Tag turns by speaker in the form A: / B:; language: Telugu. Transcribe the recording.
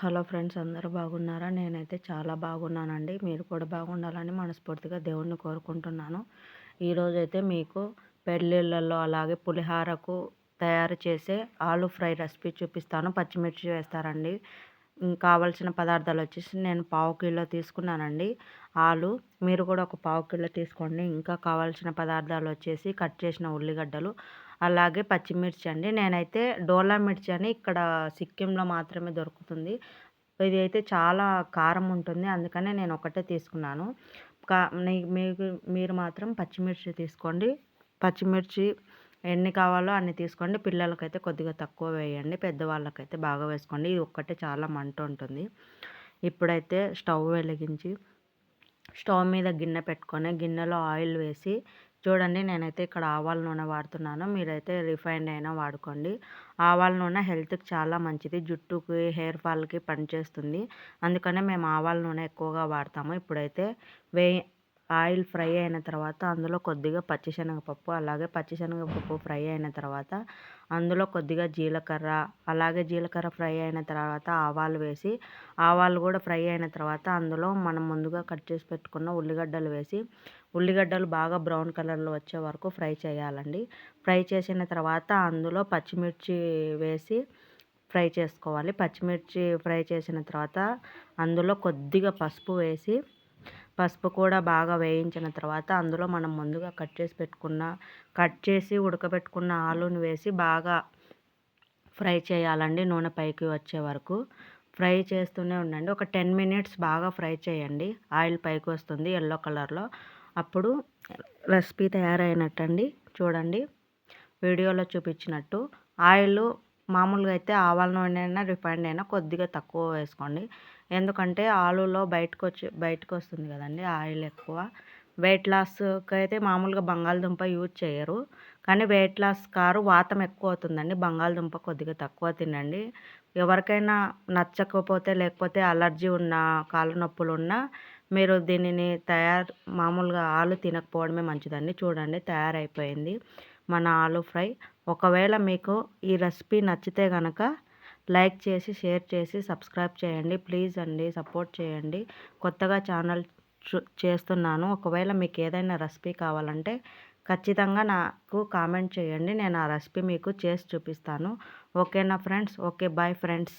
A: హలో ఫ్రెండ్స్, అందరూ బాగున్నారా? నేనైతే చాలా బాగున్నానండి. మీరు కూడా బాగుండాలని మనస్ఫూర్తిగా దేవుణ్ణి కోరుకుంటున్నాను. ఈరోజైతే మీకు పెళ్ళిళ్ళలో అలాగే పులిహారకు తయారు చేసే ఆలు ఫ్రై రెసిపీ చూపిస్తాను. పచ్చిమిర్చి వేస్తారండి. కావాల్సిన పదార్థాలు వచ్చేసి నేను పావు కిలో తీసుకున్నానండి ఆలు. మీరు కూడా ఒక పావు కిలో తీసుకోండి. ఇంకా కావాల్సిన పదార్థాలు వచ్చేసి కట్ చేసిన ఉల్లిగడ్డలు, అలాగే పచ్చిమిర్చి అండి. నేనైతే డోలా మిర్చి అని ఇక్కడ సిక్కింలో మాత్రమే దొరుకుతుంది. ఇది అయితే చాలా కారం ఉంటుంది. అందుకనే నేను ఒకటే తీసుకున్నాను. కా నీ మీకు మీరు మాత్రం పచ్చిమిర్చి తీసుకోండి. పచ్చిమిర్చి ఎన్ని కావాలో అన్ని తీసుకోండి. పిల్లలకైతే కొద్దిగా తక్కువ వేయండి. పెద్దవాళ్ళకైతే బాగా వేసుకోండి. ఇది ఒక్కటే చాలా మంట ఉంటుంది. ఇప్పుడైతే స్టవ్ వెలిగించి స్టవ్ మీద గిన్నె పెట్టుకొని గిన్నెలో ఆయిల్ వేసి చూడండి, నేనైతే ఇక్కడ ఆవాల నూనె వాడుతున్నాను. మీరైతే రిఫైండ్ అయినా వాడుకోండి. ఆవాల నూనె హెల్త్‌కి చాలా మంచిది. జుట్టుకి, హెయిర్ ఫాల్‌కి పనిచేస్తుంది. అందుకనే మేము ఆవాల నూనె ఎక్కువగా వాడతాము. ఇప్పుడైతే వే ఆయిల్ ఫ్రై అయిన తర్వాత అందులో కొద్దిగా పచ్చిశనగపప్పు, అలాగే పచ్చిశనగపప్పు ఫ్రై అయిన తర్వాత అందులో కొద్దిగా జీలకర్ర, అలాగే జీలకర్ర ఫ్రై అయిన తర్వాత ఆవాలు వేసి, ఆవాలు కూడా ఫ్రై అయిన తర్వాత అందులో మనం ముందుగా కట్ చేసి పెట్టుకున్న ఉల్లిగడ్డలు వేసి, ఉల్లిగడ్డలు బాగా బ్రౌన్ కలర్లో వచ్చే వరకు ఫ్రై చేయాలండి. ఫ్రై చేసిన తర్వాత అందులో పచ్చిమిర్చి వేసి ఫ్రై చేసుకోవాలి. పచ్చిమిర్చి ఫ్రై చేసిన తర్వాత అందులో కొద్దిగా పసుపు వేసి, పసుపు కూడా బాగా వేయించిన తర్వాత అందులో మనం ముందుగా కట్ చేసి ఉడకబెట్టుకున్న ఆలుని వేసి బాగా ఫ్రై చేయాలండి. నూనె పైకి వచ్చే వరకు ఫ్రై చేస్తూనే ఉండండి. ఒక 10 మినిట్స్ బాగా ఫ్రై చేయండి. ఆయిల్ పైకి వస్తుంది యెల్లో కలర్లో. అప్పుడు రెసిపీ తయారైనట్టండి. చూడండి, వీడియోలో చూపించినట్టు ఆయిల్ మామూలుగా అయితే ఆవాల నూనె అయినా రిఫైండ్ అయినా కొద్దిగా తక్కువ వేసుకోండి. ఎందుకంటే ఆలులో బయటకు వస్తుంది కదండి ఆయిల్ ఎక్కువ. వెయిట్ లాస్కి అయితే మామూలుగా బంగాళదుంప యూజ్ చేయరు, కానీ వెయిట్ లాస్ కారు వాతం ఎక్కువ అవుతుందండి. బంగాళదుంప కొద్దిగా తక్కువ తినండి. ఎవరికైనా నచ్చకపోతే, లేకపోతే అలర్జీ ఉన్న, కాళ్ళ నొప్పులు ఉన్నా మీరు దీనిని మామూలుగా ఆలు తినకపోవడమే మంచిదండి. చూడండి, తయారైపోయింది మన ఆలు ఫ్రై. ఒకవేళ మీకు ఈ రెసిపీ నచ్చితే గనక లైక్ చేసి, షేర్ చేసి, సబ్స్క్రైబ్ చేయండి. ప్లీజ్ అండి, సపోర్ట్ చేయండి. కొత్తగా ఛానల్ చేస్తున్నాను. ఒకవేళ మీకు ఏదైనా రెసిపీ కావాలంటే ఖచ్చితంగా నాకు కామెంట్ చేయండి. నేను ఆ రెసిపీ మీకు చేసి చూపిస్తాను. ఓకేనా ఫ్రెండ్స్? Okay, bye friends.